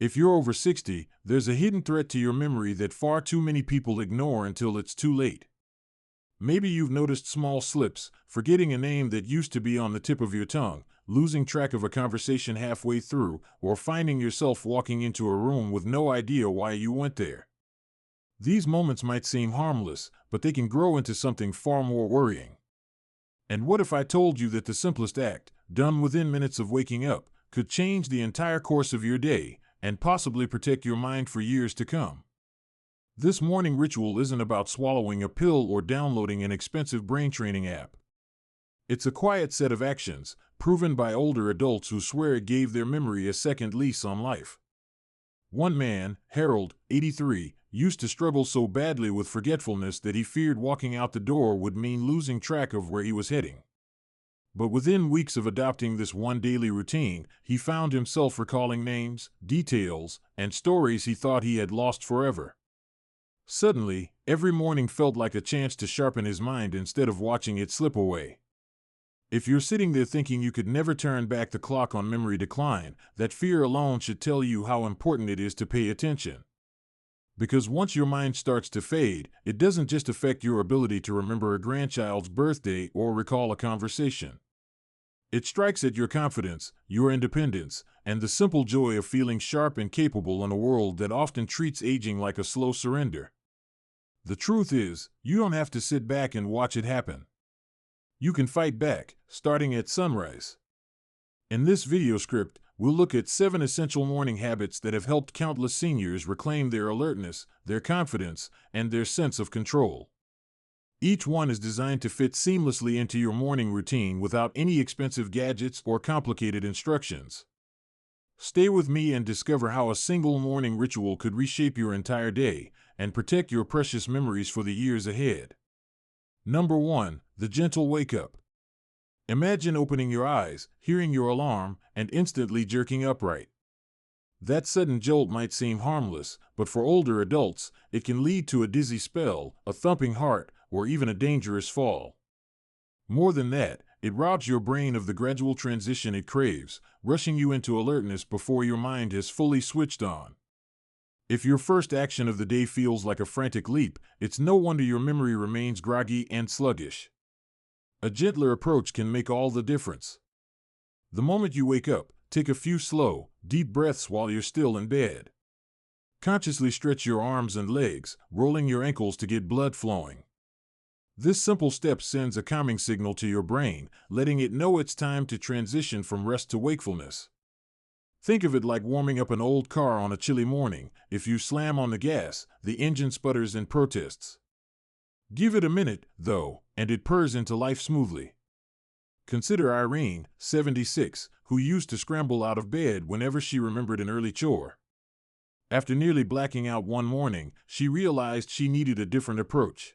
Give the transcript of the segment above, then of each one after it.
If you're over 60, there's a hidden threat to your memory that far too many people ignore until it's too late. Maybe you've noticed small slips, forgetting a name that used to be on the tip of your tongue, losing track of a conversation halfway through, or finding yourself walking into a room with no idea why you went there. These moments might seem harmless, but they can grow into something far more worrying. And what if I told you that the simplest act, done within minutes of waking up, could change the entire course of your day and possibly protect your mind for years to come? This morning ritual isn't about swallowing a pill or downloading an expensive brain training app. It's a quiet set of actions, proven by older adults who swear it gave their memory a second lease on life. One man, Harold, 83, used to struggle so badly with forgetfulness that he feared walking out the door would mean losing track of where he was heading. But within weeks of adopting this one daily routine, he found himself recalling names, details, and stories he thought he had lost forever. Suddenly, every morning felt like a chance to sharpen his mind instead of watching it slip away. If you're sitting there thinking you could never turn back the clock on memory decline, that fear alone should tell you how important it is to pay attention. Because once your mind starts to fade, it doesn't just affect your ability to remember a grandchild's birthday or recall a conversation. It strikes at your confidence, your independence, and the simple joy of feeling sharp and capable in a world that often treats aging like a slow surrender. The truth is, you don't have to sit back and watch it happen. You can fight back, starting at sunrise. In this video script, we'll look at 7 essential morning habits that have helped countless seniors reclaim their alertness, their confidence, and their sense of control. Each one is designed to fit seamlessly into your morning routine without any expensive gadgets or complicated instructions. Stay with me and discover how a single morning ritual could reshape your entire day and protect your precious memories for the years ahead. Number 1. The gentle wake-up. Imagine opening your eyes, hearing your alarm, and instantly jerking upright. That sudden jolt might seem harmless, but for older adults, it can lead to a dizzy spell, a thumping heart, or even a dangerous fall. More than that, it robs your brain of the gradual transition it craves, rushing you into alertness before your mind has fully switched on. If your first action of the day feels like a frantic leap, it's no wonder your memory remains groggy and sluggish. A gentler approach can make all the difference. The moment you wake up, take a few slow, deep breaths while you're still in bed. Consciously stretch your arms and legs, rolling your ankles to get blood flowing. This simple step sends a calming signal to your brain, letting it know it's time to transition from rest to wakefulness. Think of it like warming up an old car on a chilly morning. If you slam on the gas, the engine sputters and protests. Give it a minute, though, and it purrs into life smoothly. Consider Irene, 76, who used to scramble out of bed whenever she remembered an early chore. After nearly blacking out one morning, she realized she needed a different approach.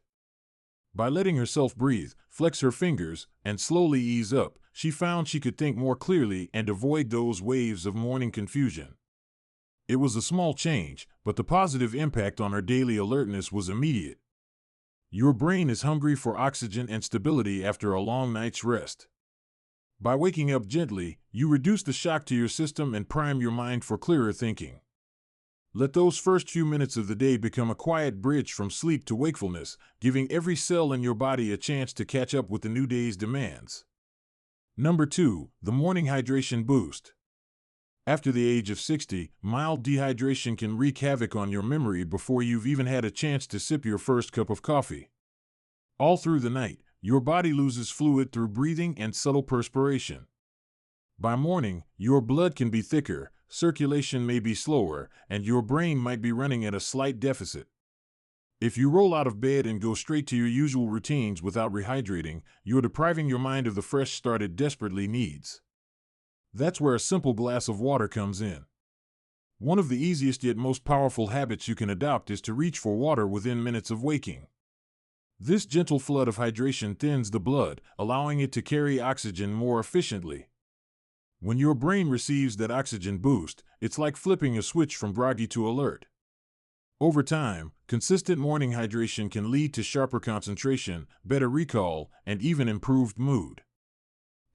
By letting herself breathe, flex her fingers, and slowly ease up, she found she could think more clearly and avoid those waves of morning confusion. It was a small change, but the positive impact on her daily alertness was immediate. Your brain is hungry for oxygen and stability after a long night's rest. By waking up gently, you reduce the shock to your system and prime your mind for clearer thinking. Let those first few minutes of the day become a quiet bridge from sleep to wakefulness, giving every cell in your body a chance to catch up with the new day's demands. Number 2. The morning hydration boost. After the age of 60, mild dehydration can wreak havoc on your memory before you've even had a chance to sip your first cup of coffee. All through the night, your body loses fluid through breathing and subtle perspiration. By morning, your blood can be thicker, circulation may be slower, and your brain might be running at a slight deficit. If you roll out of bed and go straight to your usual routines without rehydrating, you're depriving your mind of the fresh start it desperately needs. That's where a simple glass of water comes in. One of the easiest yet most powerful habits you can adopt is to reach for water within minutes of waking. This gentle flood of hydration thins the blood, allowing it to carry oxygen more efficiently. When your brain receives that oxygen boost, it's like flipping a switch from groggy to alert. Over time, consistent morning hydration can lead to sharper concentration, better recall, and even improved mood.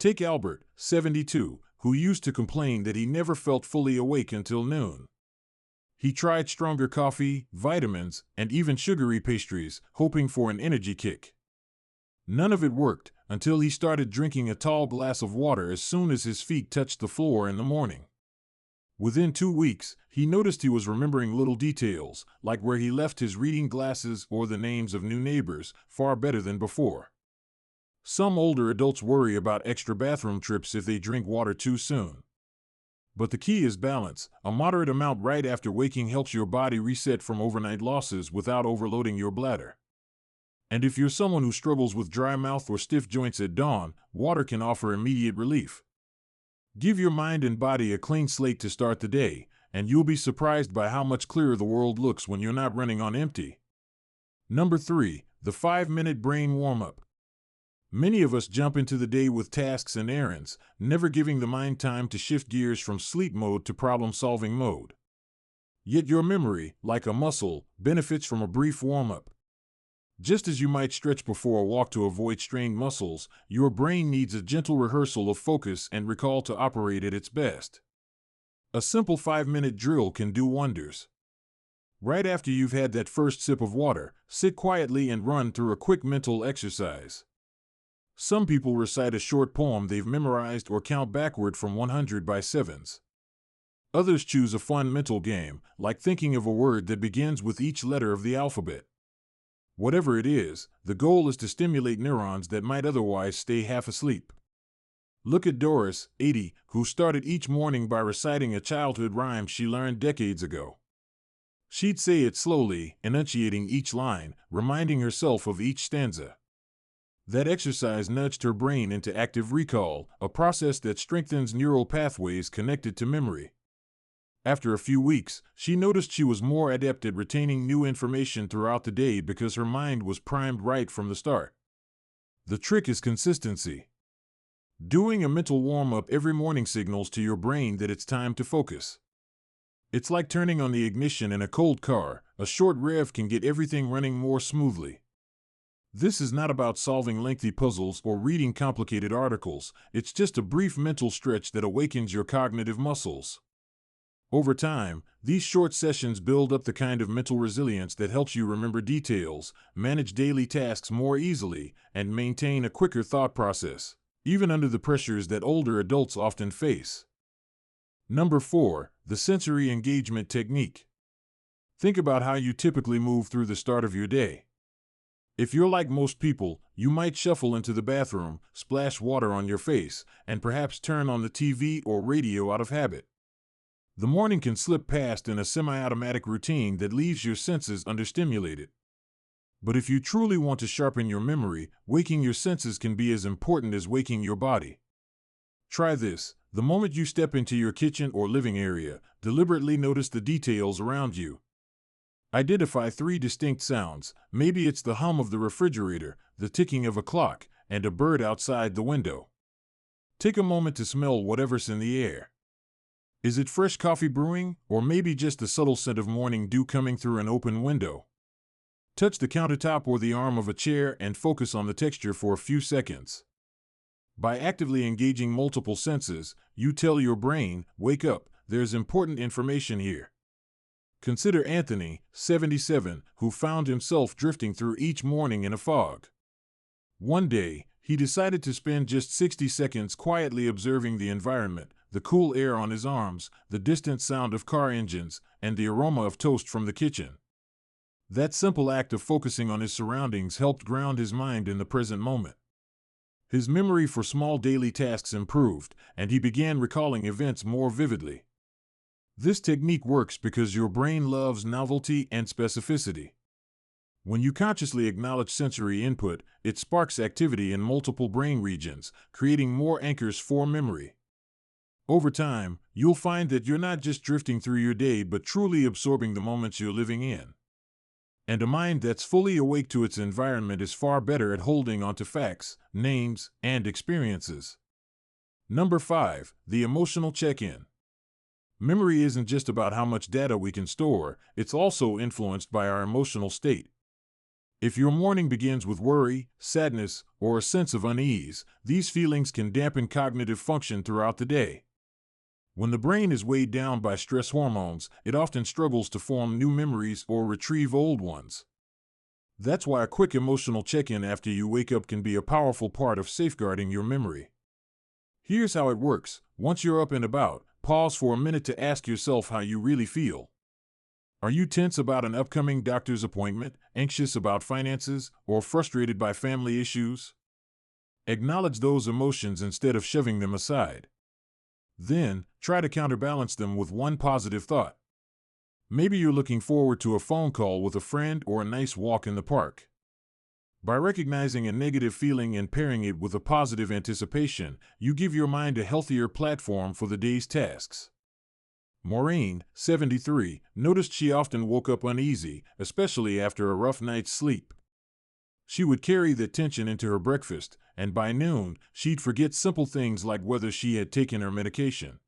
Take Albert, 72, who used to complain that he never felt fully awake until noon. He tried stronger coffee, vitamins, and even sugary pastries, hoping for an energy kick. None of it worked until he started drinking a tall glass of water as soon as his feet touched the floor in the morning. Within 2 weeks, he noticed he was remembering little details, like where he left his reading glasses or the names of new neighbors, far better than before. Some older adults worry about extra bathroom trips if they drink water too soon. But the key is balance. A moderate amount right after waking helps your body reset from overnight losses without overloading your bladder. And if you're someone who struggles with dry mouth or stiff joints at dawn, water can offer immediate relief. Give your mind and body a clean slate to start the day, and you'll be surprised by how much clearer the world looks when you're not running on empty. Number 3, the 5-minute brain warm-up. Many of us jump into the day with tasks and errands, never giving the mind time to shift gears from sleep mode to problem-solving mode. Yet your memory, like a muscle, benefits from a brief warm-up. Just as you might stretch before a walk to avoid strained muscles, your brain needs a gentle rehearsal of focus and recall to operate at its best. A simple 5-minute drill can do wonders. Right after you've had that first sip of water, sit quietly and run through a quick mental exercise. Some people recite a short poem they've memorized or count backward from 100 by sevens. Others choose a fun mental game, like thinking of a word that begins with each letter of the alphabet. Whatever it is, the goal is to stimulate neurons that might otherwise stay half asleep. Look at Doris, 80, who started each morning by reciting a childhood rhyme she learned decades ago. She'd say it slowly, enunciating each line, reminding herself of each stanza. That exercise nudged her brain into active recall, a process that strengthens neural pathways connected to memory. After a few weeks, she noticed she was more adept at retaining new information throughout the day because her mind was primed right from the start. The trick is consistency. Doing a mental warm-up every morning signals to your brain that it's time to focus. It's like turning on the ignition in a cold car. A short rev can get everything running more smoothly. This is not about solving lengthy puzzles or reading complicated articles. It's just a brief mental stretch that awakens your cognitive muscles. Over time, these short sessions build up the kind of mental resilience that helps you remember details, manage daily tasks more easily, and maintain a quicker thought process, even under the pressures that older adults often face. Number 4, the sensory engagement technique. Think about how you typically move through the start of your day. If you're like most people, you might shuffle into the bathroom, splash water on your face, and perhaps turn on the TV or radio out of habit. The morning can slip past in a semi-automatic routine that leaves your senses understimulated. But if you truly want to sharpen your memory, waking your senses can be as important as waking your body. Try this. The moment you step into your kitchen or living area, deliberately notice the details around you. Identify 3 distinct sounds. Maybe it's the hum of the refrigerator, the ticking of a clock, and a bird outside the window. Take a moment to smell whatever's in the air. Is it fresh coffee brewing, or maybe just the subtle scent of morning dew coming through an open window? Touch the countertop or the arm of a chair and focus on the texture for a few seconds. By actively engaging multiple senses, you tell your brain, wake up, there's important information here. Consider Anthony, 77, who found himself drifting through each morning in a fog. One day, he decided to spend just 60 seconds quietly observing the environment, the cool air on his arms, the distant sound of car engines, and the aroma of toast from the kitchen. That simple act of focusing on his surroundings helped ground his mind in the present moment. His memory for small daily tasks improved, and he began recalling events more vividly. This technique works because your brain loves novelty and specificity. When you consciously acknowledge sensory input, it sparks activity in multiple brain regions, creating more anchors for memory. Over time, you'll find that you're not just drifting through your day but truly absorbing the moments you're living in. And a mind that's fully awake to its environment is far better at holding onto facts, names, and experiences. Number 5, the emotional check-in. Memory isn't just about how much data we can store, it's also influenced by our emotional state. If your morning begins with worry, sadness, or a sense of unease, these feelings can dampen cognitive function throughout the day. When the brain is weighed down by stress hormones, it often struggles to form new memories or retrieve old ones. That's why a quick emotional check-in after you wake up can be a powerful part of safeguarding your memory. Here's how it works. Once you're up and about, pause for a minute to ask yourself how you really feel. Are you tense about an upcoming doctor's appointment, anxious about finances, or frustrated by family issues? Acknowledge those emotions instead of shoving them aside. Then, try to counterbalance them with one positive thought. Maybe you're looking forward to a phone call with a friend or a nice walk in the park. By recognizing a negative feeling and pairing it with a positive anticipation, you give your mind a healthier platform for the day's tasks. Maureen, 73, noticed she often woke up uneasy, especially after a rough night's sleep. She would carry that tension into her breakfast, and by noon, she'd forget simple things like whether she had taken her medication.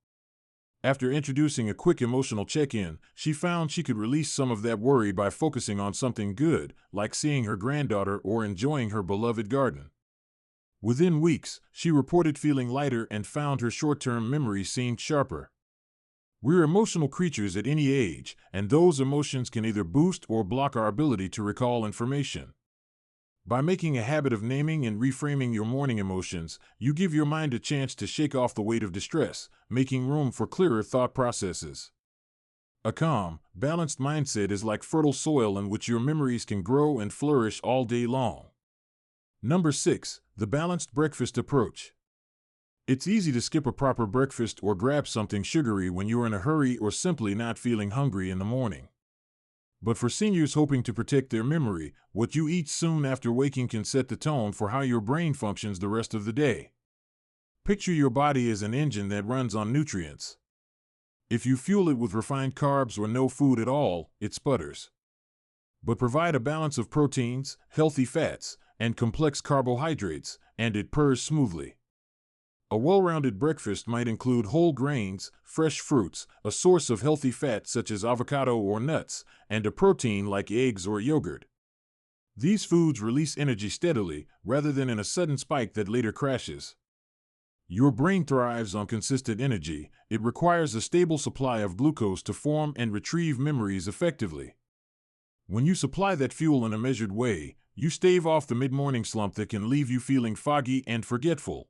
After introducing a quick emotional check-in, she found she could release some of that worry by focusing on something good, like seeing her granddaughter or enjoying her beloved garden. Within weeks, she reported feeling lighter and found her short-term memory seemed sharper. We're emotional creatures at any age, and those emotions can either boost or block our ability to recall information. By making a habit of naming and reframing your morning emotions, you give your mind a chance to shake off the weight of distress, making room for clearer thought processes. A calm, balanced mindset is like fertile soil in which your memories can grow and flourish all day long. Number 6. The balanced breakfast approach. It's easy to skip a proper breakfast or grab something sugary when you're in a hurry or simply not feeling hungry in the morning. But for seniors hoping to protect their memory, what you eat soon after waking can set the tone for how your brain functions the rest of the day. Picture your body as an engine that runs on nutrients. If you fuel it with refined carbs or no food at all, it sputters. But provide a balance of proteins, healthy fats, and complex carbohydrates, and it purrs smoothly. A well-rounded breakfast might include whole grains, fresh fruits, a source of healthy fat such as avocado or nuts, and a protein like eggs or yogurt. These foods release energy steadily, rather than in a sudden spike that later crashes. Your brain thrives on consistent energy. It requires a stable supply of glucose to form and retrieve memories effectively. When you supply that fuel in a measured way, you stave off the mid-morning slump that can leave you feeling foggy and forgetful.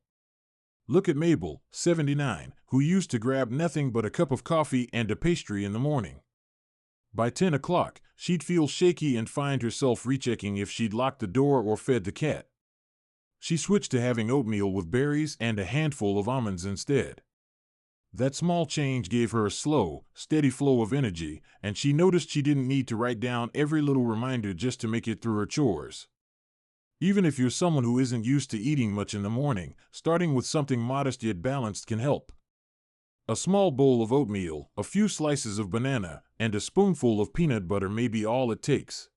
Look at Mabel, 79, who used to grab nothing but a cup of coffee and a pastry in the morning. By 10 o'clock, she'd feel shaky and find herself rechecking if she'd locked the door or fed the cat. She switched to having oatmeal with berries and a handful of almonds instead. That small change gave her a slow, steady flow of energy, and she noticed she didn't need to write down every little reminder just to make it through her chores. Even if you're someone who isn't used to eating much in the morning, starting with something modest yet balanced can help. A small bowl of oatmeal, a few slices of banana, and a spoonful of peanut butter may be all it takes.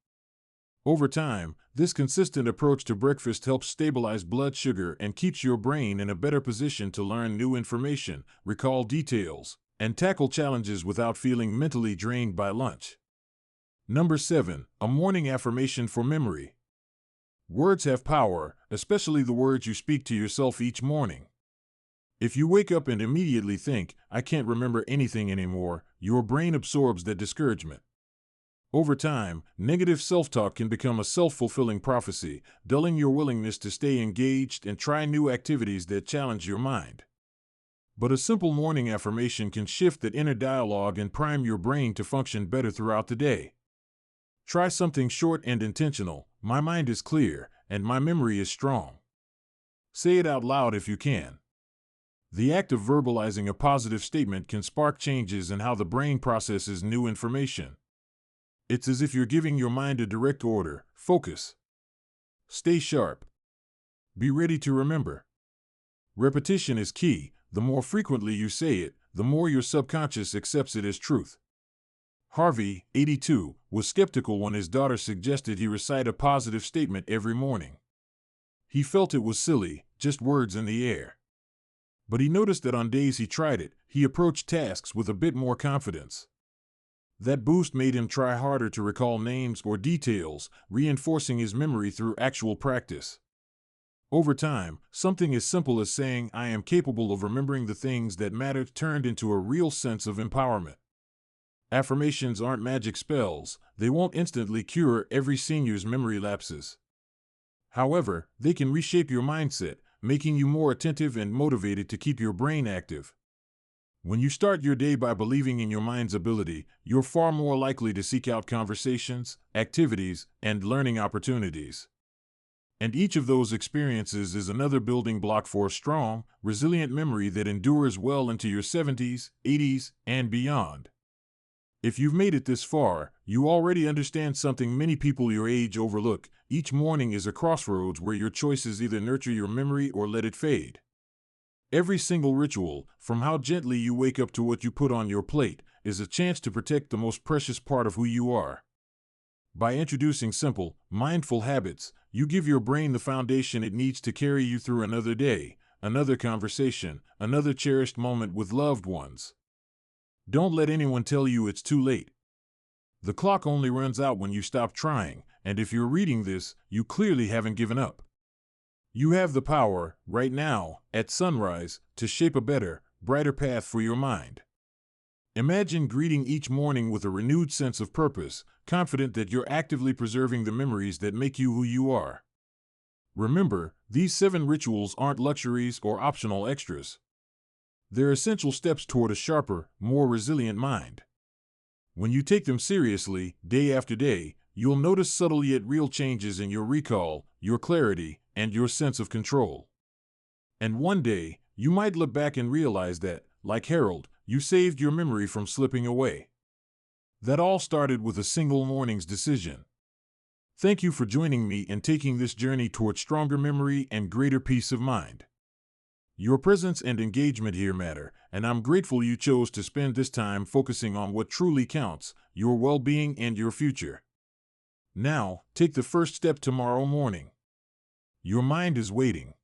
Over time, this consistent approach to breakfast helps stabilize blood sugar and keeps your brain in a better position to learn new information, recall details, and tackle challenges without feeling mentally drained by lunch. Number 7. A morning affirmation for memory. Words have power, especially the words you speak to yourself each morning. If you wake up and immediately think, "I can't remember anything anymore," your brain absorbs that discouragement. Over time, negative self-talk can become a self-fulfilling prophecy, dulling your willingness to stay engaged and try new activities that challenge your mind. But a simple morning affirmation can shift that inner dialogue and prime your brain to function better throughout the day. Try something short and intentional. My mind is clear, and my memory is strong. Say it out loud if you can. The act of verbalizing a positive statement can spark changes in how the brain processes new information. It's as if you're giving your mind a direct order: focus. Stay sharp. Be ready to remember. Repetition is key. The more frequently you say it, the more your subconscious accepts it as truth. Harvey, 82, was skeptical when his daughter suggested he recite a positive statement every morning. He felt it was silly, just words in the air. But he noticed that on days he tried it, he approached tasks with a bit more confidence. That boost made him try harder to recall names or details, reinforcing his memory through actual practice. Over time, something as simple as saying, "I am capable of remembering the things that matter," turned into a real sense of empowerment. Affirmations aren't magic spells, they won't instantly cure every senior's memory lapses. However, they can reshape your mindset, making you more attentive and motivated to keep your brain active. When you start your day by believing in your mind's ability, you're far more likely to seek out conversations, activities, and learning opportunities. And each of those experiences is another building block for a strong, resilient memory that endures well into your 70s, 80s, and beyond. If you've made it this far, you already understand something many people your age overlook. Each morning is a crossroads where your choices either nurture your memory or let it fade. Every single ritual, from how gently you wake up to what you put on your plate, is a chance to protect the most precious part of who you are. By introducing simple, mindful habits, you give your brain the foundation it needs to carry you through another day, another conversation, another cherished moment with loved ones. Don't let anyone tell you it's too late. The clock only runs out when you stop trying, and if you're reading this, you clearly haven't given up. You have the power, right now, at sunrise, to shape a better, brighter path for your mind. Imagine greeting each morning with a renewed sense of purpose, confident that you're actively preserving the memories that make you who you are. Remember, these 7 rituals aren't luxuries or optional extras. They're essential steps toward a sharper, more resilient mind. When you take them seriously, day after day, you'll notice subtle yet real changes in your recall, your clarity, and your sense of control. And one day, you might look back and realize that, like Harold, you saved your memory from slipping away. That all started with a single morning's decision. Thank you for joining me and taking this journey toward stronger memory and greater peace of mind. Your presence and engagement here matter, and I'm grateful you chose to spend this time focusing on what truly counts, your well-being and your future. Now, take the first step tomorrow morning. Your mind is waiting.